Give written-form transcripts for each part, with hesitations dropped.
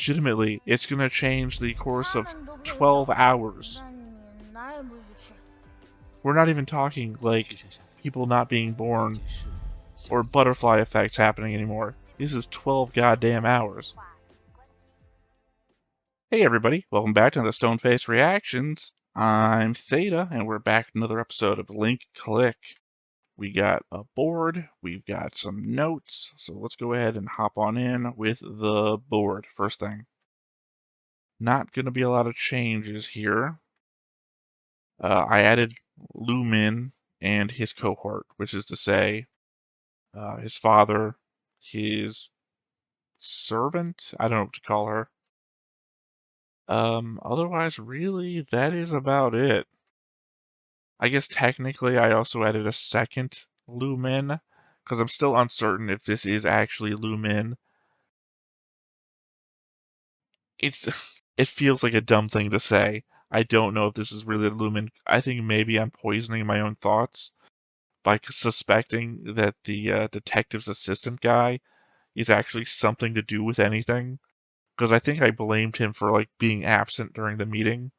legitimately, it's gonna change the course of 12 hours. We're not even talking, like, people not being born or butterfly effects happening anymore. This is 12 goddamn hours. Hey everybody, welcome back to the Stoneface Reactions. I'm Theta, and we're back with another episode of Link Click. We got a board, we've got some notes, so let's go ahead and hop on in with the board. First thing. Not going to be a lot of changes here. I added Lumin and his cohort, which is to say, his father, his servant, I don't know what to call her. Otherwise, really, that is about it. I guess technically I also added a second Lumin, because I'm still uncertain if this is actually Lumin. It feels like a dumb thing to say. I don't know if this is really Lumin. I think maybe I'm poisoning my own thoughts by suspecting that the detective's assistant guy is actually something to do with anything. Because I think I blamed him for, like, being absent during the meeting.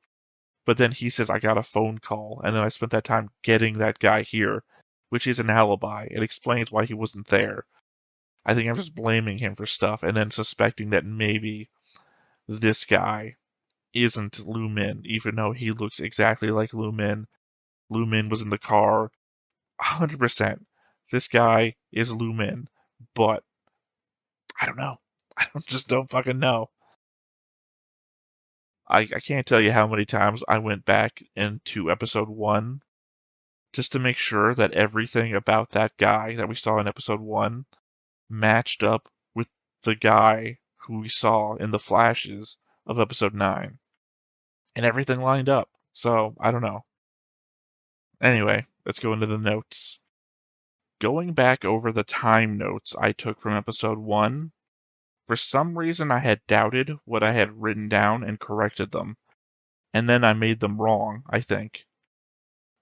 But then he says I got a phone call, and then I spent that time getting that guy here, which is an alibi. It explains why he wasn't there. I think I'm just blaming him for stuff, and then suspecting that maybe this guy isn't Lumin, even though he looks exactly like Lumin. Lumin was in the car. 100%. This guy is Lumin, but I don't know. I just don't fucking know. I can't tell you how many times I went back into episode 1 just to make sure that everything about that guy that we saw in episode 1 matched up with the guy who we saw in the flashes of episode 9. And everything lined up. So, I don't know. Anyway, let's go into the notes. Going back over the time notes I took from episode 1, for some reason I had doubted what I had written down and corrected them. And then I made them wrong, I think.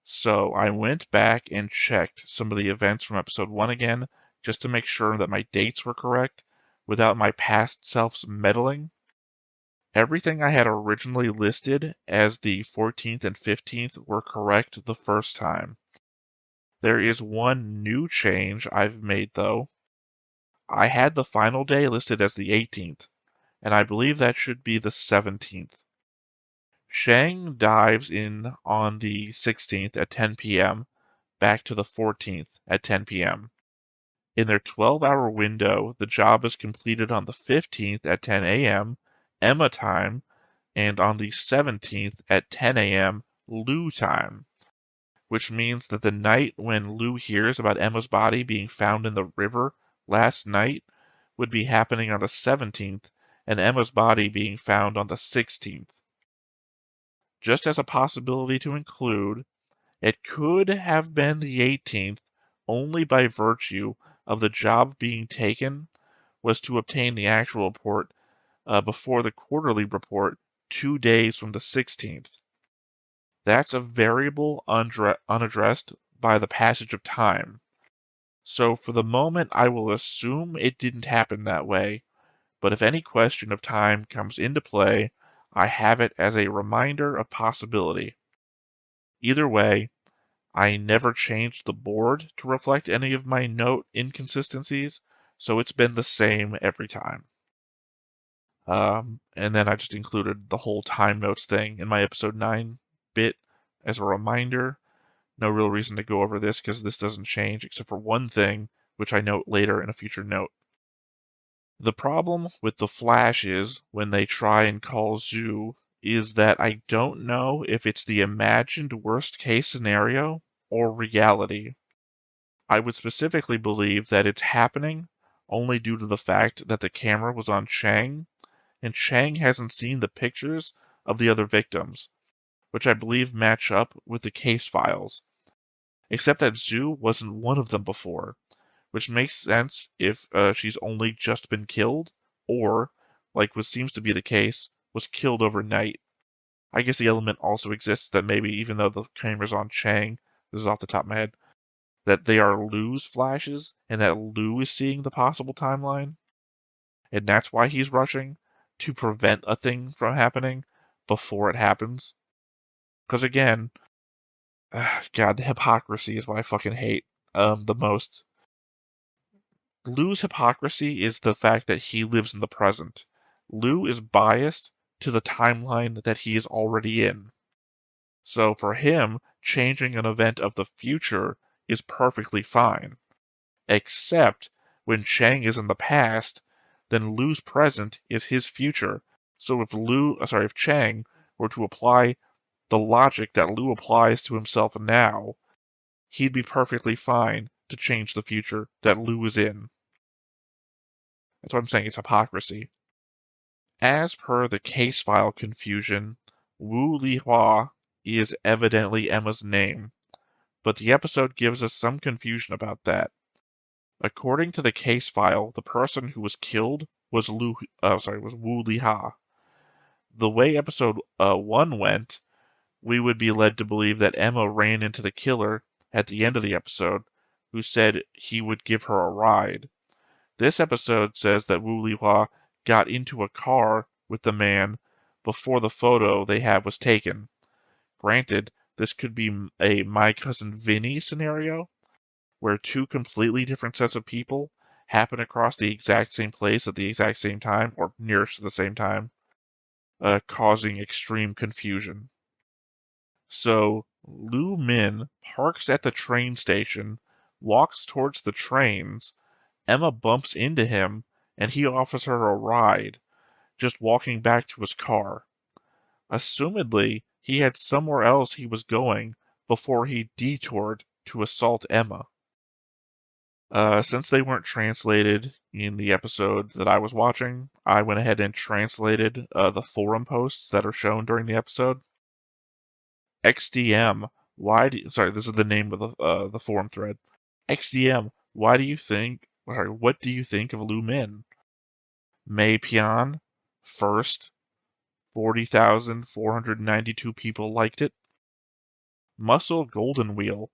So I went back and checked some of the events from episode 1 again, just to make sure that my dates were correct, without my past self's meddling. Everything I had originally listed as the 14th and 15th were correct the first time. There is one new change I've made, though. I had the final day listed as the 18th, and I believe that should be the 17th. Shang dives in on the 16th at 10 p.m., back to the 14th at 10 p.m. In their 12-hour window, the job is completed on the 15th at 10 a.m., Emma time, and on the 17th at 10 a.m., Lou time. Which means that the night when Lou hears about Emma's body being found in the river last night would be happening on the 17th, and Emma's body being found on the 16th. Just as a possibility to include, it could have been the 18th only by virtue of the job being taken was to obtain the actual report before the quarterly report 2 days from the 16th. That's a variable unaddressed by the passage of time. So for the moment, I will assume it didn't happen that way, but if any question of time comes into play, I have it as a reminder of possibility. Either way, I never changed the board to reflect any of my note inconsistencies, so it's been the same every time. And then I just included the whole time notes thing in my episode 9 bit as a reminder. No real reason to go over this because this doesn't change except for one thing, which I note later in a future note. The problem with the flashes when they try and call Zhu is that I don't know if it's the imagined worst case scenario or reality. I would specifically believe that it's happening only due to the fact that the camera was on Chang, and Chang hasn't seen the pictures of the other victims, which I believe match up with the case files. Except that Zhu wasn't one of them before, which makes sense if she's only just been killed, or, like what seems to be the case, was killed overnight. I guess the element also exists that maybe even though the camera's on Chang, this is off the top of my head, that they are Lou's flashes, and that Lou is seeing the possible timeline. And that's why he's rushing, to prevent a thing from happening before it happens. Because again, God, the hypocrisy is what I fucking hate the most. Lou's hypocrisy is the fact that he lives in the present. Lou is biased to the timeline that he is already in. So for him, changing an event of the future is perfectly fine. Except when Chang is in the past, then Lu's present is his future. So if Chang were to apply the logic that Lu applies to himself now, he'd be perfectly fine to change the future that Lu is in. That's what I'm saying, it's hypocrisy. As per the case file confusion, Wu Lihua is evidently Emma's name, but the episode gives us some confusion about that. According to the case file, the person who was killed was Wu Liha. The way episode 1 went, we would be led to believe that Emma ran into the killer at the end of the episode, who said he would give her a ride. This episode says that Wu Lihua got into a car with the man before the photo they had was taken. Granted, this could be a My Cousin Vinny scenario, where two completely different sets of people happen across the exact same place at the exact same time, or nearest to the same time, causing extreme confusion. So, Lu Min parks at the train station, walks towards the trains, Emma bumps into him, and he offers her a ride, just walking back to his car. Assumedly, he had somewhere else he was going before he detoured to assault Emma. Since they weren't translated in the episode that I was watching, I went ahead and translated the forum posts that are shown during the episode. XDM, this is the name of the forum thread. XDM, what do you think of Lu Min? Mei Pian, first, 40,492 people liked it. Muscle Golden Wheel,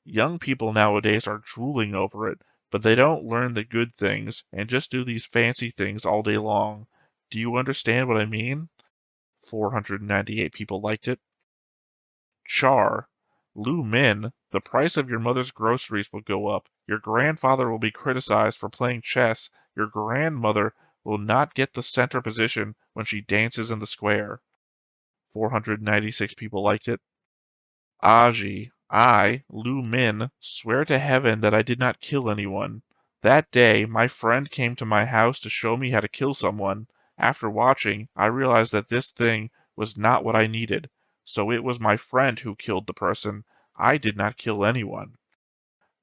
young people nowadays are drooling over it, but they don't learn the good things and just do these fancy things all day long. Do you understand what I mean? 498 people liked it. Char, Lu Min, the price of your mother's groceries will go up. Your grandfather will be criticized for playing chess. Your grandmother will not get the center position when she dances in the square. 496 people liked it. Aji, I, Lu Min, swear to heaven that I did not kill anyone. That day, my friend came to my house to show me how to kill someone. After watching, I realized that this thing was not what I needed. So it was my friend who killed the person. I did not kill anyone.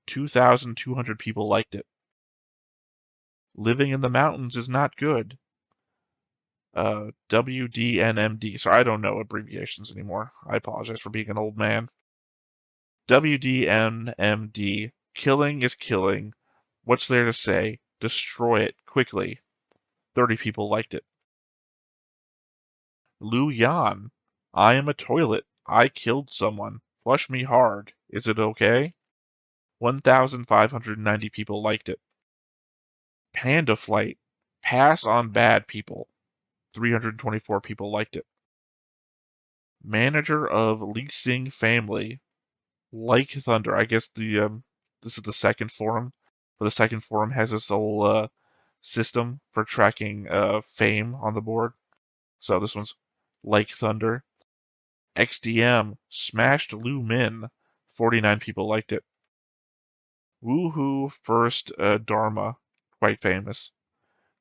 2,200 people liked it. Living in the mountains is not good. WDNMD. Sorry, I don't know abbreviations anymore. I apologize for being an old man. WDNMD. Killing is killing. What's there to say? Destroy it quickly. 30 people liked it. Lu Yan. I am a toilet. I killed someone. Flush me hard. Is it okay? 1,590 people liked it. Panda Flight. Pass on bad people. 324 people liked it. Manager of Lee Sing family. Like Thunder. I guess this is the second forum. But the second forum has this whole system for tracking fame on the board. So this one's Like Thunder. XDM smashed Lu Min. 49 people liked it. Woohoo First Dharma. Quite famous.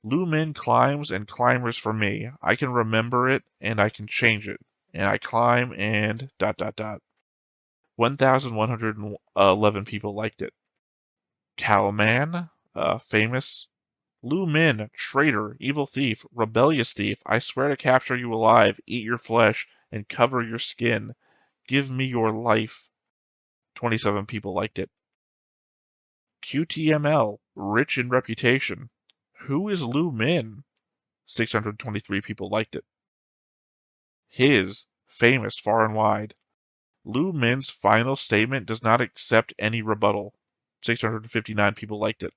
Lu Min climbs and climbers for me. I can remember it and I can change it. And I climb and ... 1,111 people liked it. Cowman, famous. Lu Min, traitor, evil thief, rebellious thief. I swear to capture you alive, eat your flesh, and cover your skin. Give me your life. 27 people liked it. QTML, rich in reputation. Who is Lu Min? 623 people liked it. His, famous far and wide. Lu Min's final statement does not accept any rebuttal. 659 people liked it.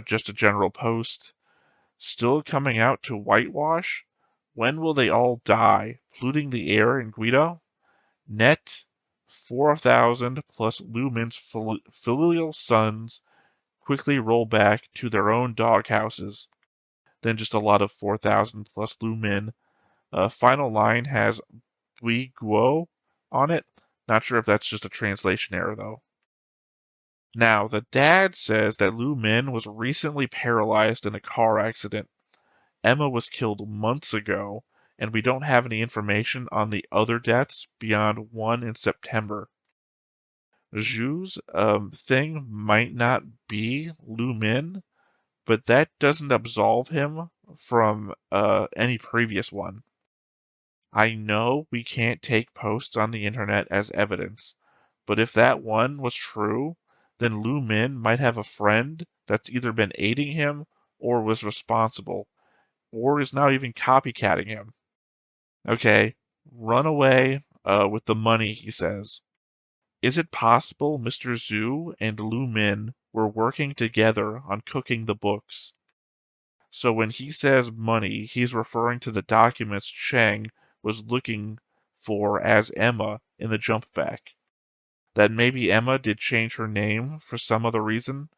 Just a general post. Still coming out to whitewash? When will they all die, polluting the air in Guido? Net 4,000 plus Lumen's filial sons quickly roll back to their own doghouses. Then just a lot of 4,000 plus Lumen. Final line has Bui Guo on it. Not sure if that's just a translation error, though. Now, the dad says that Lu Min was recently paralyzed in a car accident. Emma was killed months ago, and we don't have any information on the other deaths beyond one in September. Zhu's thing might not be Lu Min, but that doesn't absolve him from any previous one. I know we can't take posts on the internet as evidence, but if that one was true, then Lu Min might have a friend that's either been aiding him or was responsible, or is now even copycatting him. Okay, run away with the money, he says. Is it possible Mr. Zhu and Lu Min were working together on cooking the books? So when he says money, he's referring to the documents Cheng was looking for as Emma in the jump back. That maybe Emma did change her name for some other reason,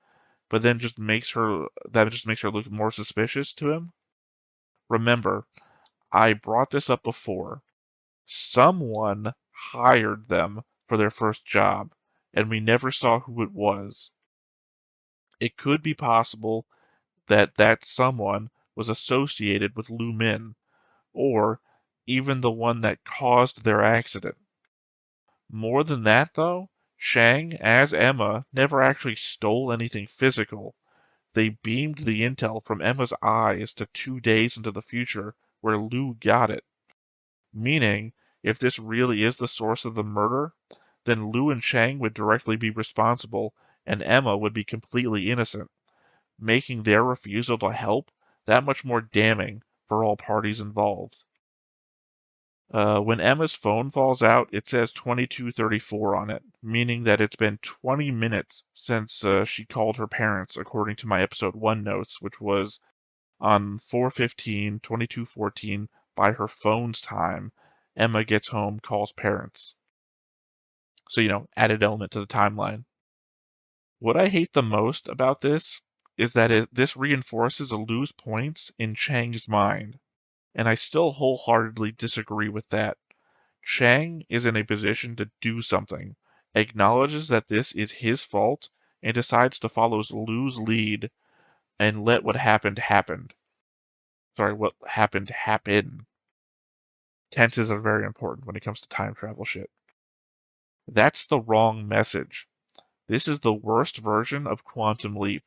but then just makes her look more suspicious to him. Remember, I brought this up before. Someone hired them for their first job, and we never saw who it was. It could be possible that someone was associated with Lu Min, or even the one that caused their accident. More than that, though, Shang, as Emma, never actually stole anything physical. They beamed the intel from Emma's eyes to 2 days into the future, where Lu got it. Meaning, if this really is the source of the murder, then Lu and Shang would directly be responsible, and Emma would be completely innocent, making their refusal to help that much more damning for all parties involved. When Emma's phone falls out, it says 22:34 on it, meaning that it's been 20 minutes since she called her parents, according to my episode 1 notes, which was on 4/15/2214 by her phone's time. Emma gets home, calls parents. So, added element to the timeline. What I hate the most about this is that this reinforces Lu's points in Chang's mind, and I still wholeheartedly disagree with that. Chang is in a position to do something, acknowledges that this is his fault, and decides to follow Lu's lead and let what happened happen. What happened happen. Tenses are very important when it comes to time travel shit. That's the wrong message. This is the worst version of Quantum Leap.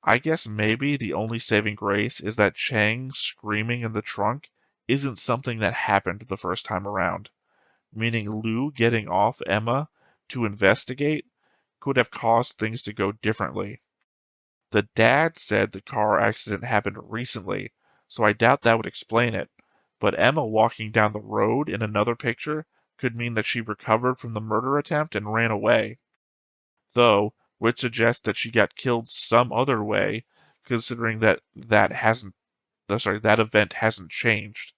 I guess maybe the only saving grace is that Chang screaming in the trunk isn't something that happened the first time around, meaning Lu getting off Emma to investigate could have caused things to go differently. The dad said the car accident happened recently, so I doubt that would explain it, but Emma walking down the road in another picture could mean that she recovered from the murder attempt and ran away. Though, would suggest that she got killed some other way, considering that event hasn't changed.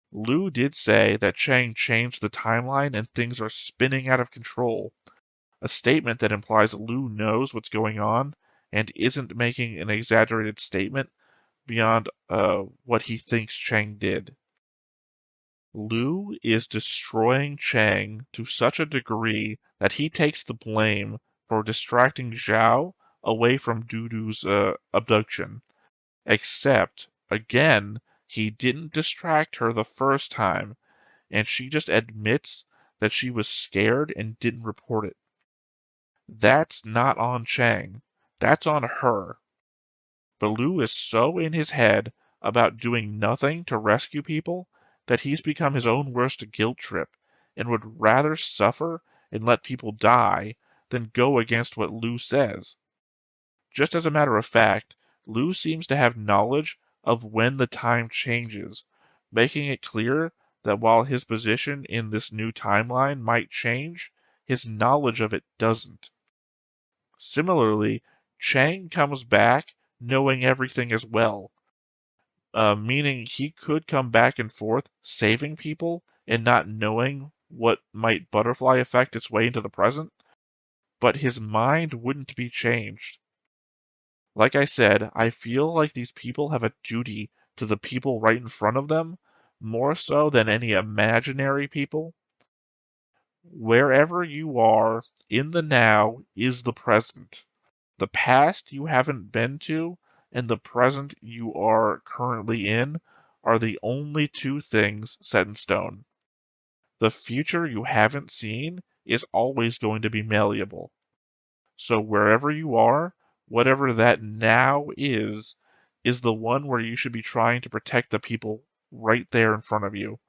Lu did say that Chang changed the timeline and things are spinning out of control, a statement that implies Lu knows what's going on and isn't making an exaggerated statement beyond what he thinks Chang did. Lu is destroying Chang to such a degree that he takes the blame for distracting Zhao away from Dudu's abduction. Except, again, he didn't distract her the first time, and she just admits that she was scared and didn't report it. That's not on Chang. That's on her. But Lu is so in his head about doing nothing to rescue people that he's become his own worst guilt trip and would rather suffer and let people die than go against what Lu says. Just as a matter of fact, Lu seems to have knowledge of when the time changes, making it clear that while his position in this new timeline might change, his knowledge of it doesn't. Similarly, Chang comes back knowing everything as well. Meaning he could come back and forth saving people and not knowing what might butterfly effect its way into the present, but his mind wouldn't be changed. Like I said, I feel like these people have a duty to the people right in front of them, more so than any imaginary people. Wherever you are in the now is the present. The past you haven't been to and the present you are currently in are the only two things set in stone. The future you haven't seen is always going to be malleable. So wherever you are, whatever that now is the one where you should be trying to protect the people right there in front of you,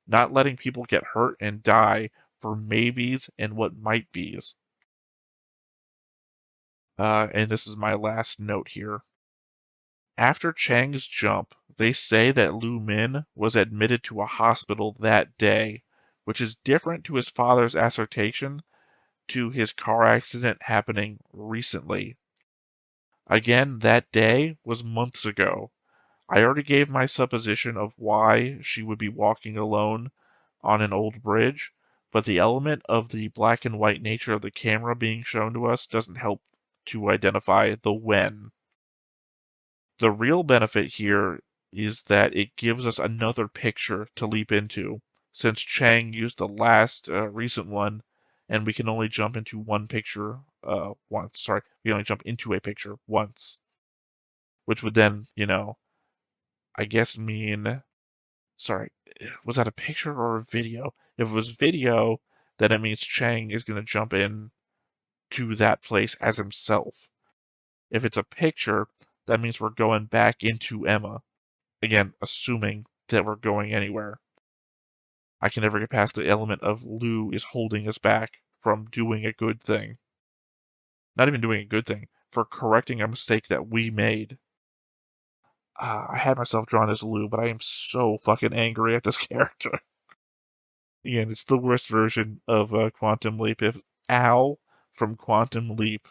not letting people get hurt and die for maybes and what might be's. And this is my last note here. After Chang's jump, they say that Lu Min was admitted to a hospital that day, which is different to his father's assertion to his car accident happening recently. Again, that day was months ago. I already gave my supposition of why she would be walking alone on an old bridge, but the element of the black and white nature of the camera being shown to us doesn't help to identify the when. The real benefit here is that it gives us another picture to leap into, since Chang used the last recent one, and we can only jump into one picture once. Sorry, we only jump into a picture once, which would then, I guess mean. Sorry, was that a picture or a video? If it was video, then it means Chang is going to jump in to that place as himself. If it's a picture, that means we're going back into Emma. Again, assuming that we're going anywhere. I can never get past the element of Lou is holding us back from doing a good thing. Not even doing a good thing, for correcting a mistake that we made. I had myself drawn as Lou, but I am so fucking angry at this character. Again, it's the worst version of Quantum Leap. If Al from Quantum Leap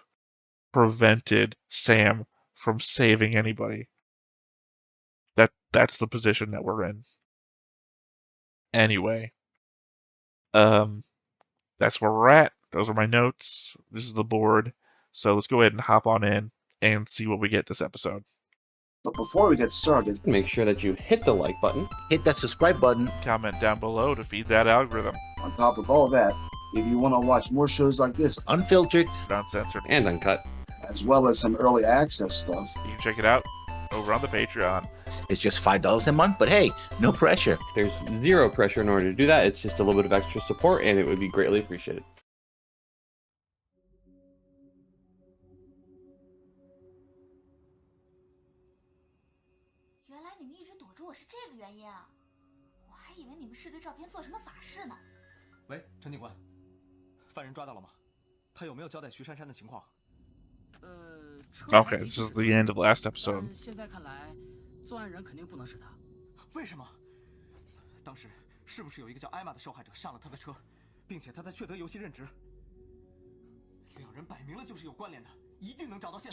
prevented Sam from saving anybody, that's the position that we're in. Anyway, that's where we're at. Those are my notes. This is the board. So let's go ahead and hop on in and see what we get this episode. But before we get started, make sure that you hit the like button, hit that subscribe button, comment down below to feed that algorithm. On top of all that, if you want to watch more shows like this, unfiltered, uncensored, and uncut, as well as some early access stuff, you can check it out over on the Patreon. It's just $5 a month, but hey, no pressure. There's zero pressure in order to do that. It's just a little bit of extra support, and it would be greatly appreciated. Okay, this is the end of last episode. That's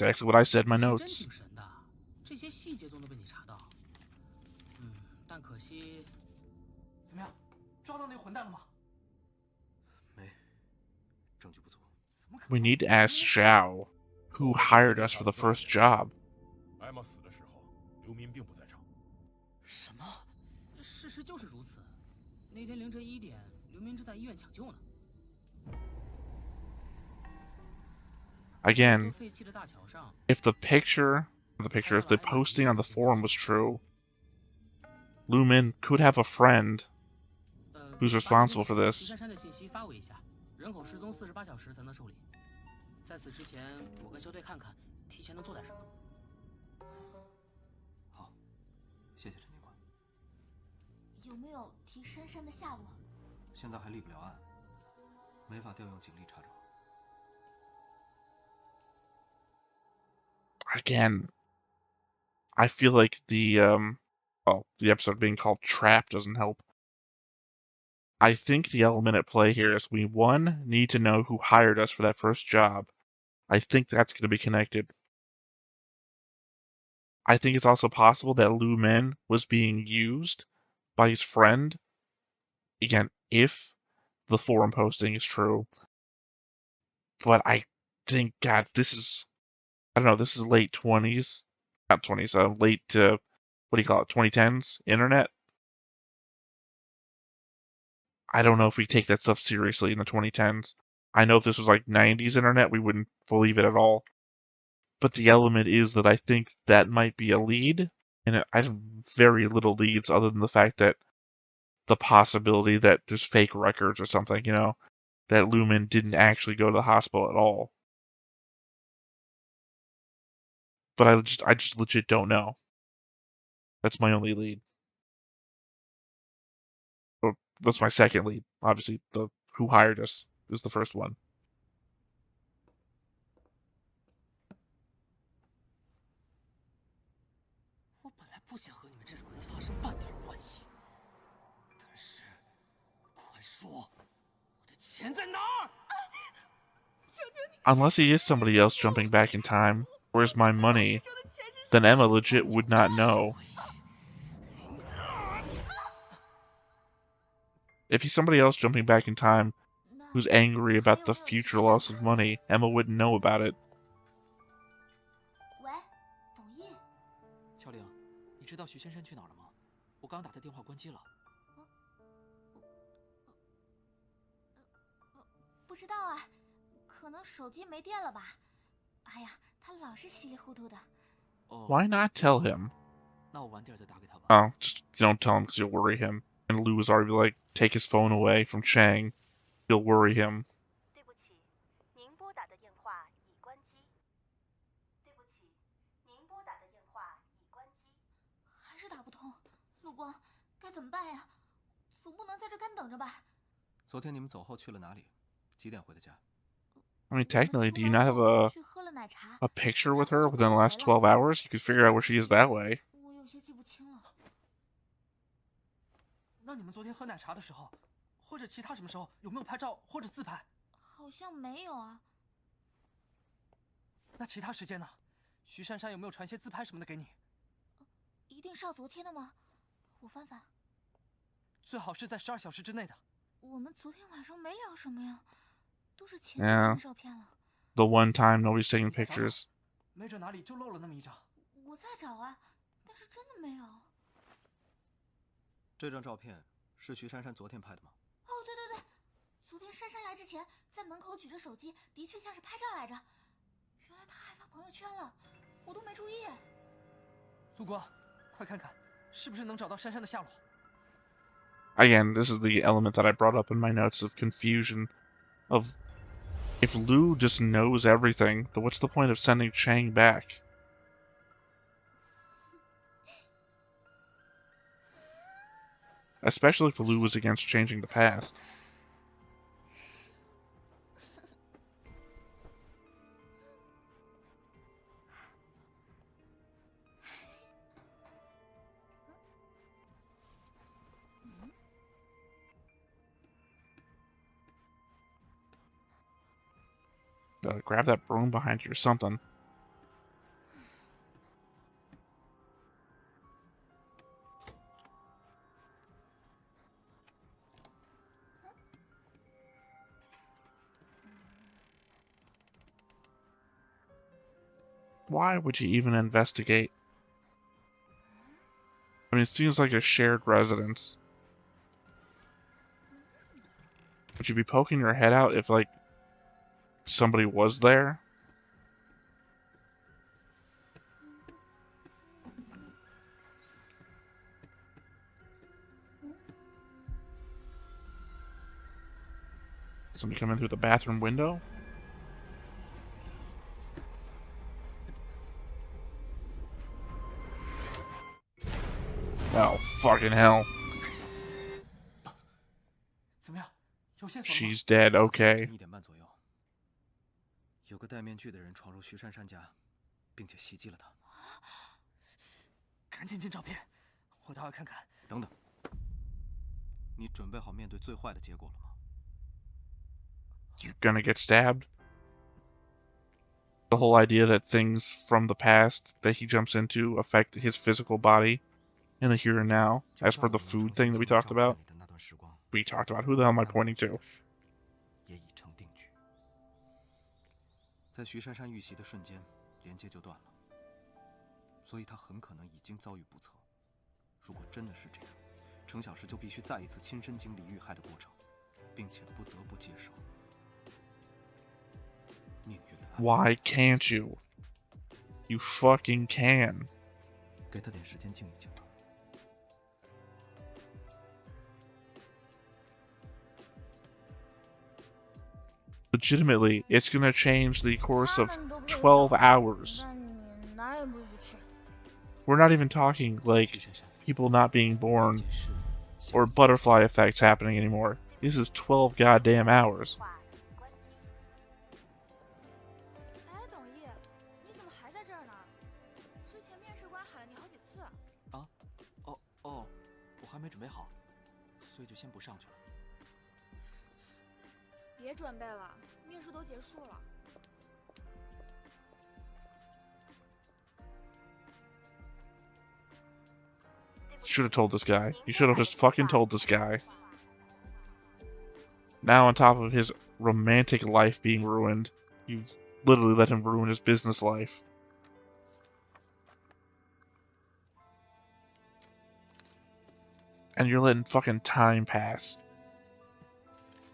actually what I said in my notes. We need to ask Zhao, who hired us for the first job. Again, if the posting on the forum was true, Lu Min could have a friend who's responsible for this. Again, I feel like the episode being called Trap doesn't help. I think the element at play here is we, one, need to know who hired us for that first job. I think that's going to be connected. I think it's also possible that Lu Men was being used by his friend. Again, if the forum posting is true. But I think, God, this is, I don't know, this is late 20s. Not 20s, late, what do you call it, 2010s internet? I don't know if we take that stuff seriously in the 2010s. I know if this was like 90s internet, we wouldn't believe it at all. But the element is that I think that might be a lead, and I have very little leads other than the fact that the possibility that there's fake records or something, that Lumen didn't actually go to the hospital at all. But I just legit don't know. That's my only lead. Or that's my second lead. Obviously, the who hired us is the first one. 我本来不想和你们这种人发生半点关系，但是，快说，我的钱在哪儿？ Unless he is somebody else jumping back in time, where's my money? Then Emma legit would not know. If he's somebody else jumping back in time who's angry about the future loss of money, Emma wouldn't know about it. 喂，董毅。乔玲，你知道徐珊珊去哪儿了吗？我刚打他电话关机了。不知道啊，可能手机没电了吧。哎呀，他老是稀里糊涂的。Why not tell him? 那我晚点再打给他吧。 Oh, just don't tell him because you'll worry him. And Lou was already like, take his phone away from Chang. You'll worry him. 对不起，您拨打的电话已关机。对不起，您拨打的电话已关机。还是打不通，陆光，该怎么办呀？总不能在这干等着吧？昨天你们走后去了哪里？几点回的家？ I mean, technically, do you not have 去喝了奶茶。 a picture with her within the last 12 hours? You could figure out where she is that way. 我有些记不清了。那你们昨天喝奶茶的时候，或者其他什么时候，有没有拍照或者自拍？好像没有啊。那其他时间呢？徐珊珊有没有传些自拍什么的给你？一定是要昨天的吗？我翻翻。最好是在12小时之内的。我们昨天晚上没聊什么呀，都是前几天的照片了。The one time nobody's taking pictures. 没准哪里就漏了那么一张。我在找啊，但是真的没有。这张照片是徐珊珊昨天拍的吗？哦，对对对，昨天珊珊来之前，在门口举着手机，的确像是拍照来着。原来她还发朋友圈了，我都没注意。陆光，快看看，是不是能找到珊珊的下落？ Again, this is the element that I brought up in my notes of confusion. Of if Lou just knows everything, then what's the point of sending Chang back? Especially if Lou was against changing the past. Grab that broom behind you or something. Why would you even investigate? I mean, it seems like a shared residence. Would you be poking your head out if, like, somebody was there? Somebody come in through the bathroom window? Oh, fucking hell. She's dead, okay. 1点半左右，有个戴面具的人闯入徐珊珊家，并且袭击了她。赶紧进照片，我倒要看看。等等，你准备好面对最坏的结果了吗？ You're gonna get stabbed? The whole idea that things from the past that he jumps into affect his physical body in the here and now, as per the food thing that we talked about. We talked about. Who the hell am I pointing to? 也已成定局。在徐珊珊遇袭的瞬间，连接就断了，所以他很可能已经遭遇不测。如果真的是这样，程小时就必须再一次亲身经历遇害的过程，并且不得不接受命运的安排。 Why can't you? You fucking can. 给他点时间静一静吧。 Legitimately, it's gonna change the course of 12 hours. 那你哪也不许去。 We're not even talking like people not being born or butterfly effects happening anymore. This is 12 goddamn hours. 哎，董毅，你怎么还在这儿呢？之前面试官喊了你好几次。哦，我还没准备好，所以就先不上去了。 别准备了，面试都结束了。 Should have told this guy. You should have just fucking told this guy. Now, on top of his romantic life being ruined, you've literally let him ruin his business life. And you're letting fucking time pass.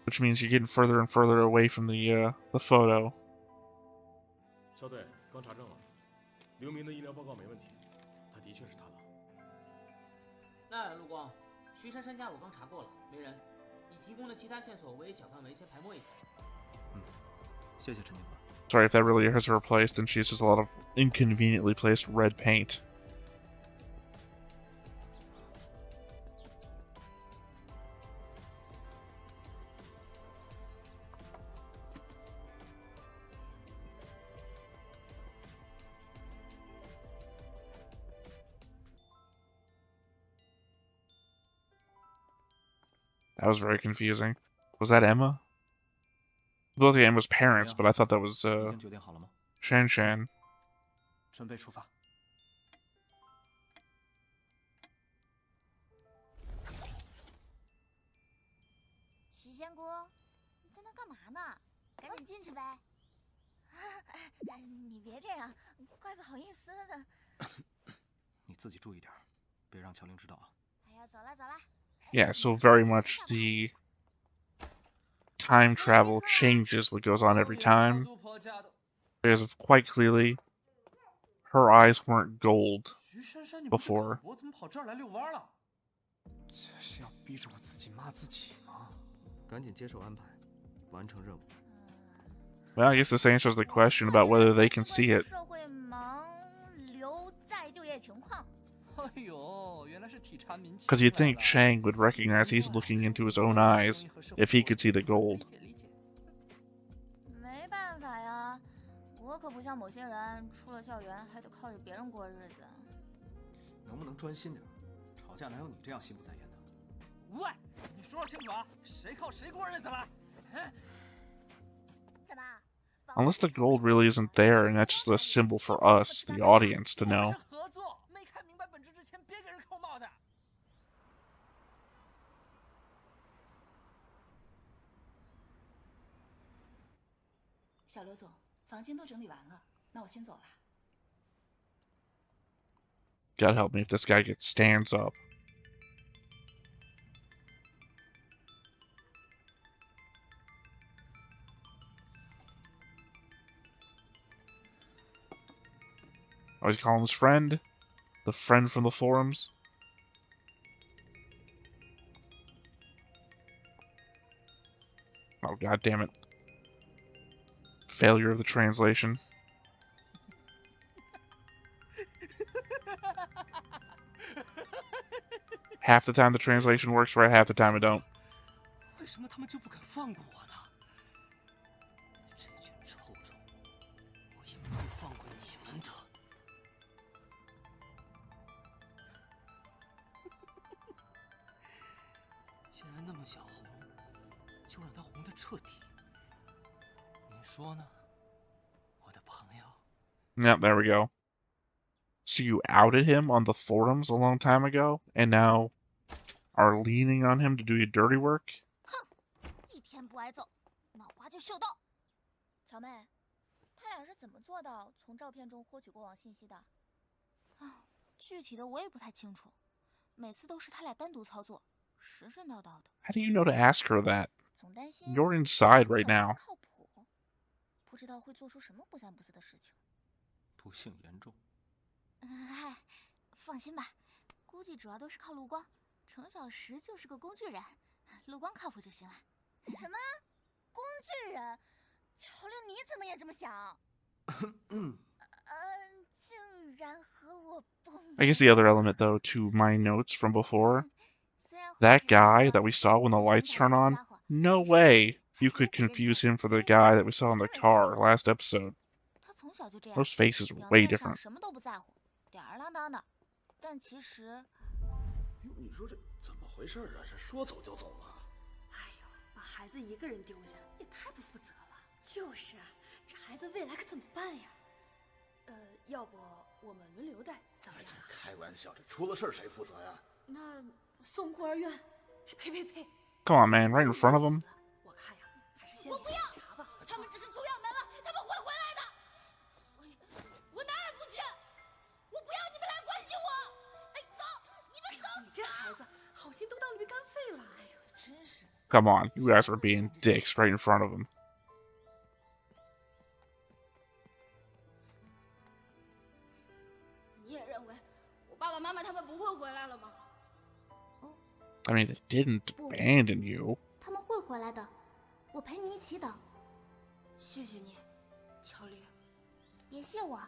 Which means you're getting further and further away from the photo. 校队刚查证了，刘明的医疗报告没问题，他的确是他了。那陆光，徐珊珊家我刚查过了，没人。你提供的其他线索，我也小范围先排摸一下。谢谢陈警官。 Sorry if that really has her replaced, and she uses a lot of inconveniently placed red paint. That was very confusing. Was that Emma? It looked like Emma's parents, but I thought that was 已经决定好了吗？ Shan Shan. 准备出发。徐仙姑，你在那干嘛呢？赶紧进去呗。你别这样，怪不好意思的。你自己注意点，别让乔玲知道啊。哎呀，走了走了。 Yeah, so very much the time travel changes what goes on every time. Because quite clearly, her eyes weren't gold before. 我怎么跑这儿来遛弯了？这是要逼着我自己骂自己吗？赶紧接受安排，完成任务。 Well, I guess this answers the question about whether they can see it. 社会盲留再就业情况。 Because you'd think Chang would recognize he's looking into his own eyes if he could see the gold. 没办法呀，我可不像某些人，出了校园还得靠着别人过日子。能不能专心点？吵架哪有你这样心不在焉的？喂，你说清楚啊，谁靠谁过日子了？怎么？ Unless the gold really isn't there, and that's just a symbol for us, the audience, to know. 合作，没看明白本质之前，别给人扣帽子。小刘总，房间都整理完了，那我先走了。 God help me if this guy stands up. Oh, he's calling his friend? The friend from the forums? Oh, god damn it. Failure of the translation. Half the time the translation works right, half the time it don't. 为什么他们就不肯放过我呢？这群臭种，我也不会放过你们的。既然那么想红，就让它红得彻底。你说呢，我的朋友？ Yep, there we go. So you outed him on the forums a long time ago, and now are leaning on him to do your dirty work? 一天不挨揍，脑瓜就秀逗。乔妹，他俩是怎么做到从照片中获取过往信息的？啊，具体的我也不太清楚，每次都是他俩单独操作，神神叨叨的。How do you know to ask her that? 总担心 You're inside 程 right 小 now. 石靠谱，不知道会做出什么不三不四的事情。不幸严重。哎，放心吧，估计主要都是靠陆光。程小石就是个工具人，陆光靠谱就行了。什么？工具人？乔令，你怎么也这么想？竟然和我崩。I guess the other element, though, to my notes from before, that guy that we saw when the lights turn on, no way you could confuse him for the guy that we saw in the car last episode. 他从小就这样， Those faces are 表 way 面上 different. 什么都不在乎，吊儿郎当的，但其实……哟，你说这怎么回事啊？这说走就走了。哎呦，把孩子一个人丢下也太不负责了。就是啊，这孩子未来可怎么办呀？要不我们轮流带，怎么样？开玩笑，这出了事谁负责呀？那送孤儿院？呸！ Come on, man, right in front of him. 我看呀，还是先我不要检查吧。他们只是出远门了，他们会回来的。所以，我哪儿也不去。我不要你们来关心我。哎，走，你们走。你这孩子，好心都当驴肝肺了。哎呦，真是。 Come on, you guys are being dicks right in front of him. 你也认为我爸爸妈妈他们不会回来了吗？ I mean, they didn't abandon you. 他们会回来的，我陪你一起等。谢谢你，乔丽。别谢我，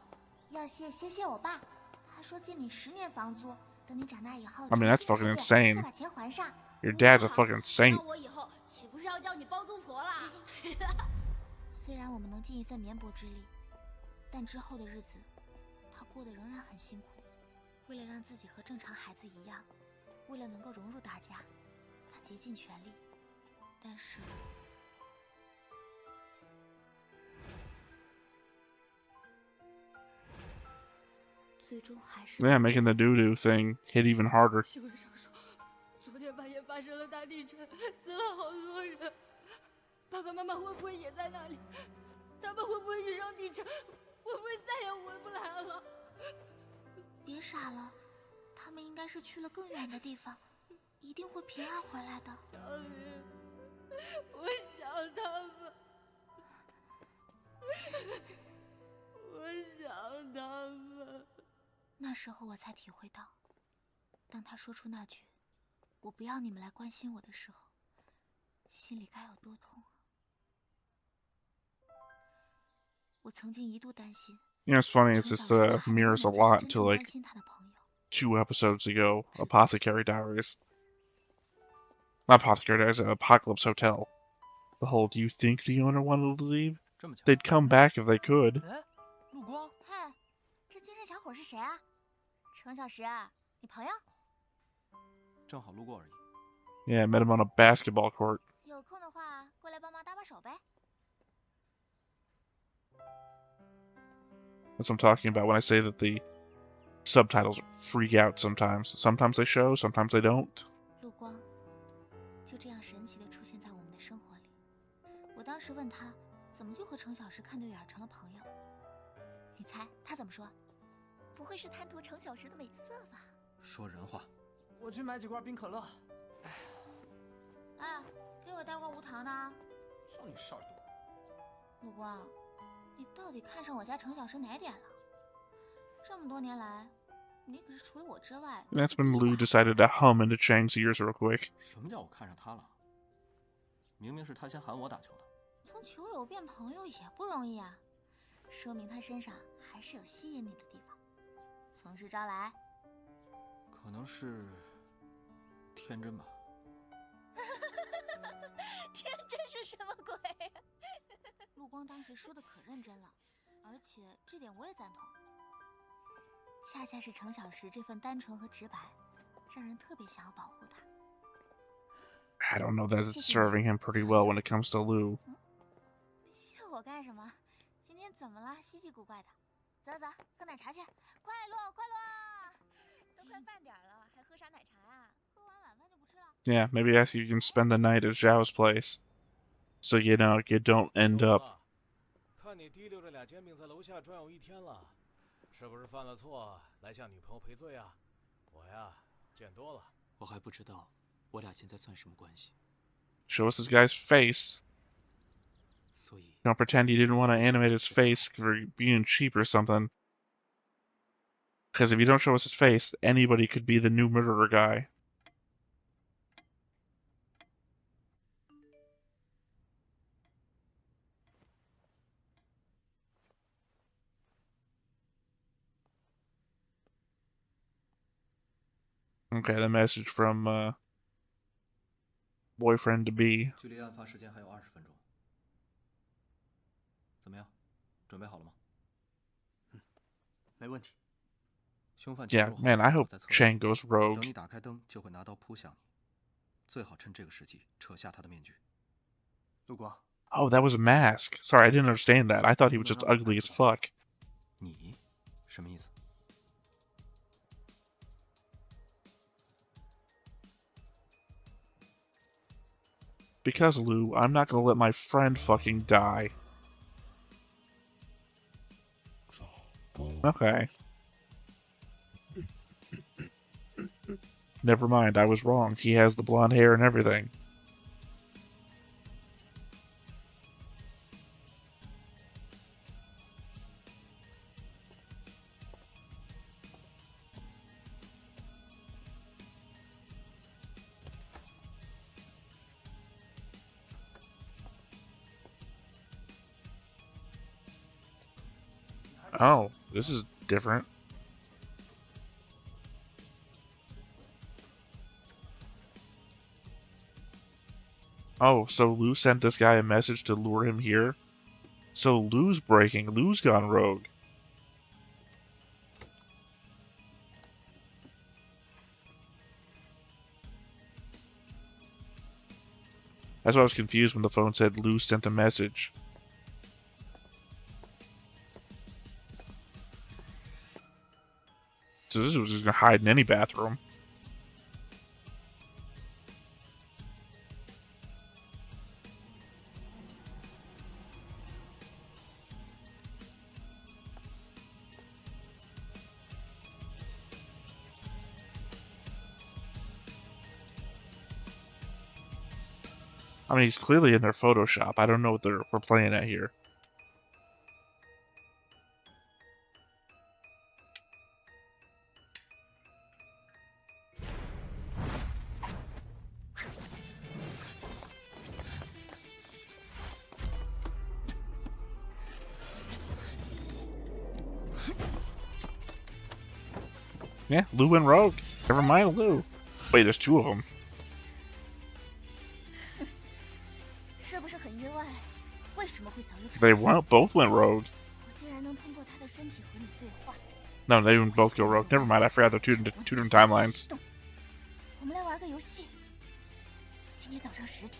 要谢我爸。他说借你10年房租，等你长大以后 I mean, that's fucking insane. 再把钱还上。 Your dad's a fucking saint. 那我以后岂不是要叫你包租婆啦？虽然我们能尽一份绵薄之力，但之后的日子，他过得仍然很辛苦。为了让自己和正常孩子一样，为了能够融入大家，他竭尽全力。但是，最终还是 Yeah, making the doo-doo thing hit even harder. 新闻上说，昨天半夜发生了大地震，死了好多人。爸爸妈妈会不会也在那里？他们会不会遇上地震？会不会再也回不来了？别傻了，他们应该是去了更远的地方，一定会平安回来的。小雨，我想他们，我想他们。那时候我才体会到，当他说出那句“我不要你们来关心我”的时候，心里该有多痛啊！我曾经一度担心。 You know, it's funny, it's just mirrors a lot to like 2 episodes ago, Apothecary Diaries. Not Apothecary Diaries, Apocalypse Hotel. The whole, do you think the owner wanted to leave? They'd come back if they could. 哎，陆光，嗨，这精神小伙是谁啊？程小石啊，你朋友？正好路过而已。 Yeah, met him on a basketball court. 有空的话，过来帮忙搭把手呗。 That's what I'm talking about when I say that the subtitles freak out sometimes. Sometimes they show, sometimes they don't. 陆光就这样神奇的出现在我们的生活里。我当时问他，怎么就和程小石看对眼成了朋友？你猜他怎么说？不会是贪图程小石的美色吧？说人话。我去买几罐冰可乐。哎，给我带罐无糖的。就你事儿多。陆光，你到底看上我家程小石哪点了？这么多年来，你可是除了我之外。 That's when Lou decided to hum into Chang's ears real quick. 什么叫我看上他了？明明是他先喊我打球的。从球友变朋友也不容易啊，说明他身上还是有吸引你的地方。从实招来。可能是天真吧。天真是什么鬼？陆光当时说的可认真了，而且这点我也赞同。恰恰是程小石这份单纯和直白，让人特别想要保护他。I don't know that it's serving him pretty well when it comes to Lou. 谢我干什么？今天怎么了？稀奇古怪的。走走，喝奶茶去，快乐快乐！都快饭点了，还喝啥奶茶啊？喝完晚饭就不吃了。Yeah, maybe I see you can spend the night at Zhao's place, so you know you don't end up. 看你提溜着俩煎饼在楼下转悠一天了，是不是犯了错来向女朋友赔罪啊？我呀，见多了。我还不知道我俩现在算什么关系。 Show us this guy's face. 所以 Don't pretend you didn't want to animate his face for being cheap or something. Because if you don't show us his face, anybody could be the new murderer guy. Okay, the message from boyfriend to be. 距离案发时间还有20分钟，怎么样？准备好了吗？没问题。凶犯 Yeah, man, I hope Chang goes 等 rogue. 你打开灯，就会拿刀扑向你，最好趁这个时机扯下他的面具。陆光， Oh, that was a mask. Sorry, I didn't understand that. I thought he was just ugly as fuck. 你什么意思？ Because, Lou, I'm not gonna let my friend fucking die. Okay. Never mind, I was wrong. He has the blonde hair and everything. Oh, this is different. Oh, so Lou sent this guy a message to lure him here? So Lou's breaking. Lou's gone rogue. That's why I was confused when the phone said Lou sent a message. So this was just gonna hide in any bathroom. I mean, he's clearly in their Photoshop. I don't know what we're playing at here. Yeah, Lou went rogue. Never mind Lou. Wait, there's two of them. 是不是很意外？为什么会早有准 They 备？ both went rogue. 我竟然能通过他的身体和你对话。 No, they didn't both go rogue. Never mind, I forgot they're two different timelines. 我们来玩个游戏。今天早上10点，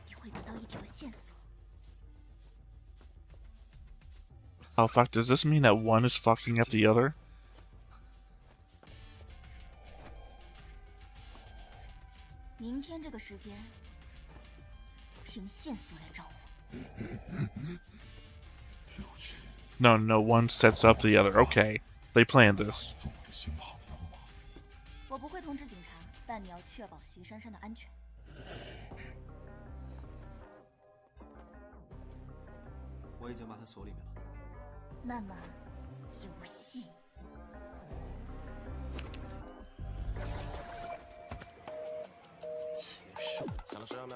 你会得到一条线索。 Oh fuck, does this mean that one is fucking up the other? 明天这个时间，凭线索来找我。 No, one sets up the other. Okay, they planned this. 我不会通知警察，但你要确保徐珊珊的安全。我已经把他锁里面了。那么，游戏。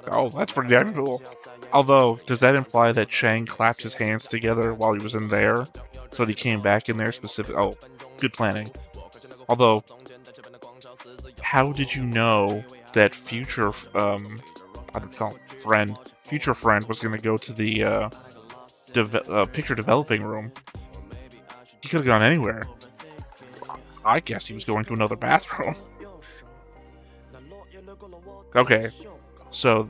Oh, that's pretty damn cool. Although, does that imply that Chang clapped his hands together while he was in there? So that he came back in there specific? Oh, good planning. Although, how did you know that future, I don't know, future friend was going to go to the, picture developing room? He could have gone anywhere. I guess he was going to another bathroom. Okay, so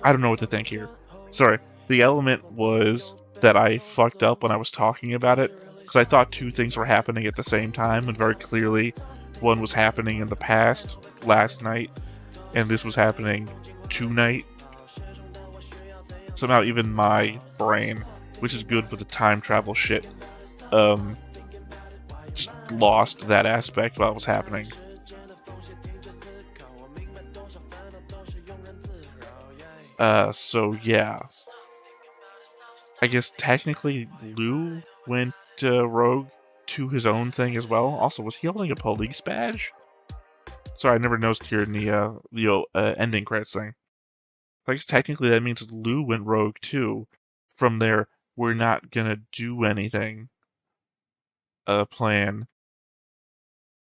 I don't know what to think here. Sorry, the element was that I fucked up when I was talking about it, because I thought two things were happening at the same time, and very clearly one was happening in the past, last night, and this was happening tonight. Somehow even my brain, which is good with the time travel shit, just lost that aspect while it was happening. So yeah. I guess technically Lou went rogue to his own thing as well. Also, was he holding a police badge? Sorry, I never noticed here in the ending credits thing. I guess technically that means Lou went rogue too. From there, we're not gonna do anything. Plan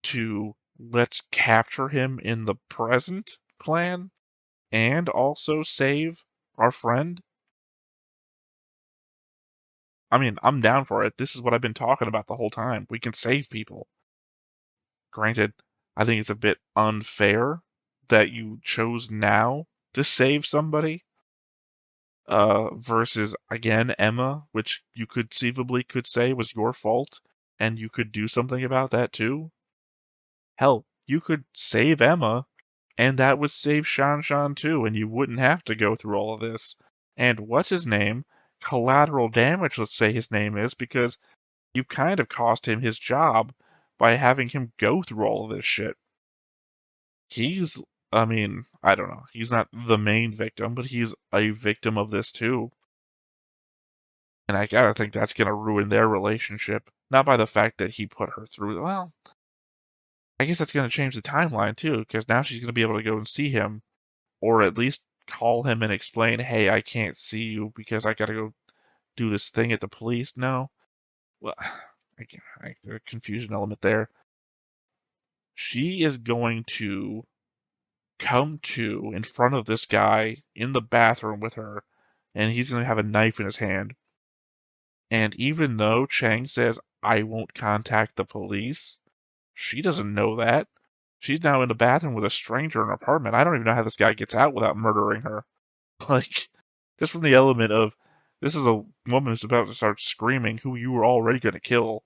to let's capture him in the present plan and also save our friend. I mean, I'm down for it. This is what I've been talking about the whole time. We can save people. Granted, I think it's a bit unfair that you chose now to save somebody. Versus, again, Emma, which you conceivably could say was your fault, and you could do something about that too. Hell, you could save Emma, and that would save Shan Shan too, and you wouldn't have to go through all of this. And what's his name? Collateral damage, let's say his name is, because you kind of cost him his job by having him go through all of this shit. I mean, I don't know. He's not the main victim, but he's a victim of this too. And I gotta think that's gonna ruin their relationship. Not by the fact that he put her through. Well, I guess that's gonna change the timeline too, because now she's gonna be able to go and see him, or at least call him and explain, hey, I can't see you because I gotta go do this thing at the police. No. Well, there's a confusion element there. She is going to come to in front of this guy in the bathroom with her, and he's going to have a knife in his hand. And even though Chang says, I won't contact the police, she doesn't know that. She's now in the bathroom with a stranger in her apartment. I don't even know how this guy gets out without murdering her. Like, just from the element of, this is a woman who's about to start screaming who you were already going to kill.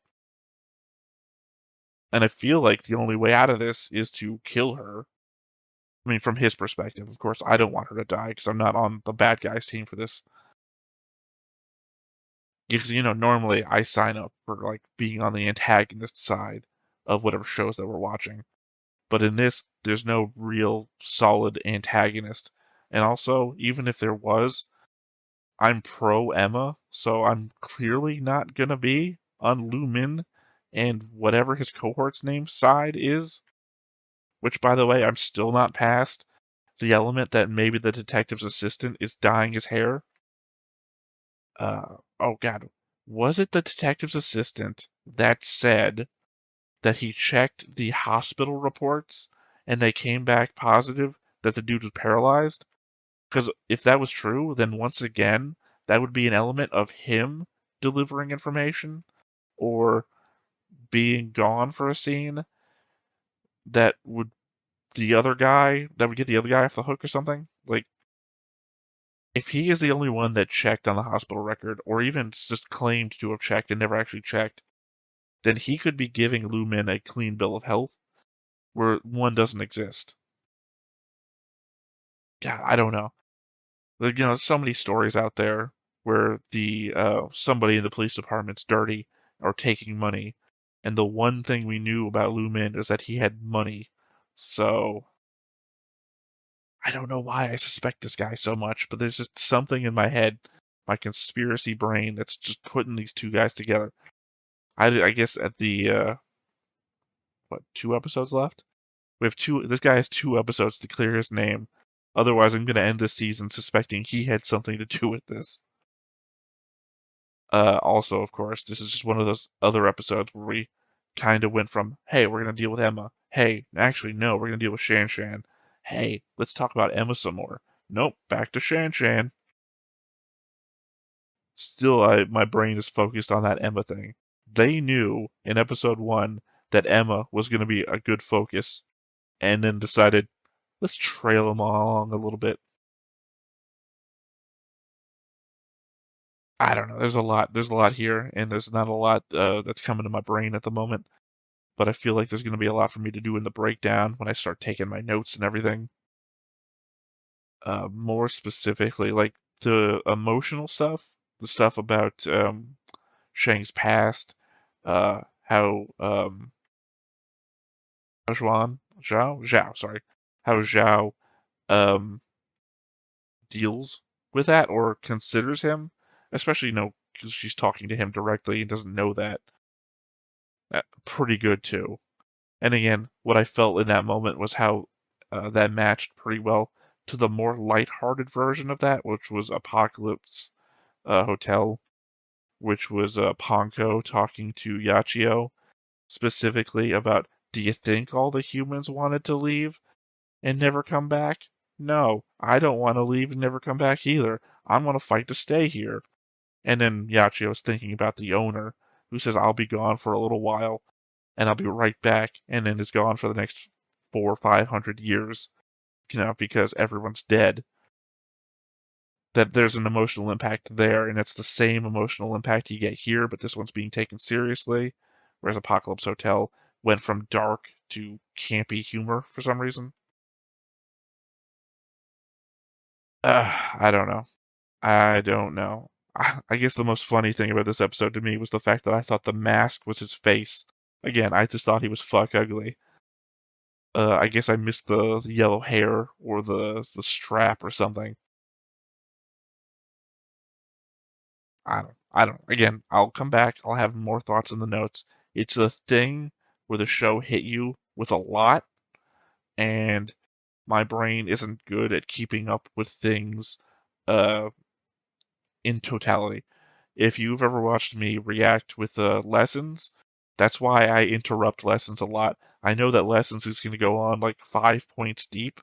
And I feel like the only way out of this is to kill her. I mean, from his perspective, of course, I don't want her to die because I'm not on the bad guys team for this. Because, normally I sign up for, like, being on the antagonist side of whatever shows that we're watching. But in this, there's no real solid antagonist. And also, even if there was, I'm pro Emma, so I'm clearly not gonna be on Lu Min and whatever his cohort's name side is. Which, by the way, I'm still not past the element that maybe the detective's assistant is dyeing his hair. Oh god. Was it the detective's assistant that said that he checked the hospital reports and they came back positive that the dude was paralyzed? Because if that was true, then once again, that would be an element of him delivering information or being gone for a scene that would get the other guy off the hook or something. Like, if he is the only one that checked on the hospital record, or even just claimed to have checked and never actually checked, then he could be giving Lu Min a clean bill of health where one doesn't exist. God, I don't know. There's so many stories out there where the somebody in the police department's dirty or taking money, and the one thing we knew about Lu Min is that he had money. So I don't know why I suspect this guy so much, but there's just something in my head, my conspiracy brain, that's just putting these two guys together. I guess at the 2 episodes left? This guy has 2 episodes to clear his name. Otherwise, I'm going to end this season suspecting he had something to do with this. Also, of course, this is just one of those other episodes where we kind of went from, hey, we're going to deal with Emma. Hey, actually, no, we're going to deal with Shan Shan. Hey, let's talk about Emma some more. Nope, back to Shan Shan. Still, my brain is focused on that Emma thing. They knew in episode 1 that Emma was going to be a good focus, and then decided, let's trail them along a little bit. I don't know. There's a lot here, and there's not a lot that's coming to my brain at the moment. But I feel like there's going to be a lot for me to do in the breakdown when I start taking my notes and everything. More specifically, like the emotional stuff, the stuff about Shang's past, how how Zhao deals with that or considers him, especially because she's talking to him directly and doesn't know that. Pretty good too. And again, what I felt in that moment was how that matched pretty well to the more lighthearted version of that, which was Apocalypse Hotel, which was Ponko talking to Yachio specifically about, do you think all the humans wanted to leave and never come back? No, I don't want to leave and never come back either. I want to fight to stay here. And then Yachio's thinking about the owner, who says, I'll be gone for a little while, and I'll be right back, and then is gone for the next 400 or 500 years, because everyone's dead. That there's an emotional impact there, and it's the same emotional impact you get here, but this one's being taken seriously, whereas Apocalypse Hotel went from dark to campy humor for some reason. I don't know. I guess the most funny thing about this episode to me was the fact that I thought the mask was his face. Again, I just thought he was fuck ugly. I guess I missed the yellow hair or the strap or something. I don't. Again, I'll come back. I'll have more thoughts in the notes. It's a thing where the show hit you with a lot, and my brain isn't good at keeping up with things in totality. If you've ever watched me react with lessons, that's why I interrupt lessons a lot. I know that lessons is going to go on like 5 points deep,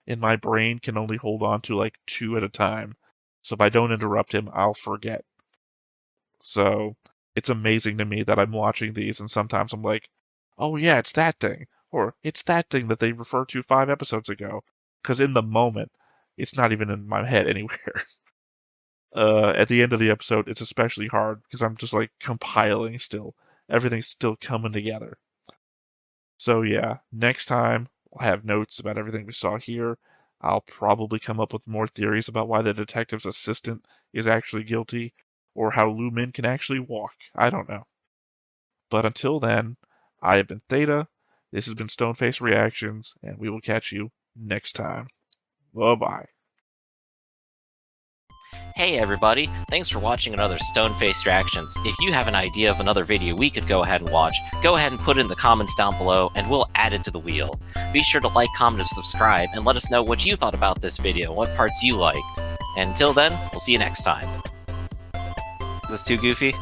and my brain can only hold on to like 2 at a time. So if I don't interrupt him, I'll forget. So it's amazing to me that I'm watching these, and sometimes I'm like, oh yeah, it's that thing. Or it's that thing that they referred to 5 episodes ago. Because in the moment, it's not even in my head anywhere. At the end of the episode, it's especially hard because I'm just like compiling still. Everything's still coming together. So yeah, next time we'll have notes about everything we saw here. I'll probably come up with more theories about why the detective's assistant is actually guilty, or how Lu Min can actually walk. I don't know. But until then, I have been Theta. This has been Stoneface Reactions, and we will catch you next time. Bye-bye. Hey everybody, thanks for watching another Stoneface Reactions. If you have an idea of another video we could go ahead and watch, go ahead and put it in the comments down below and we'll add it to the wheel. Be sure to like, comment, and subscribe, and let us know what you thought about this video, what parts you liked. And until then, we'll see you next time. Is this too goofy?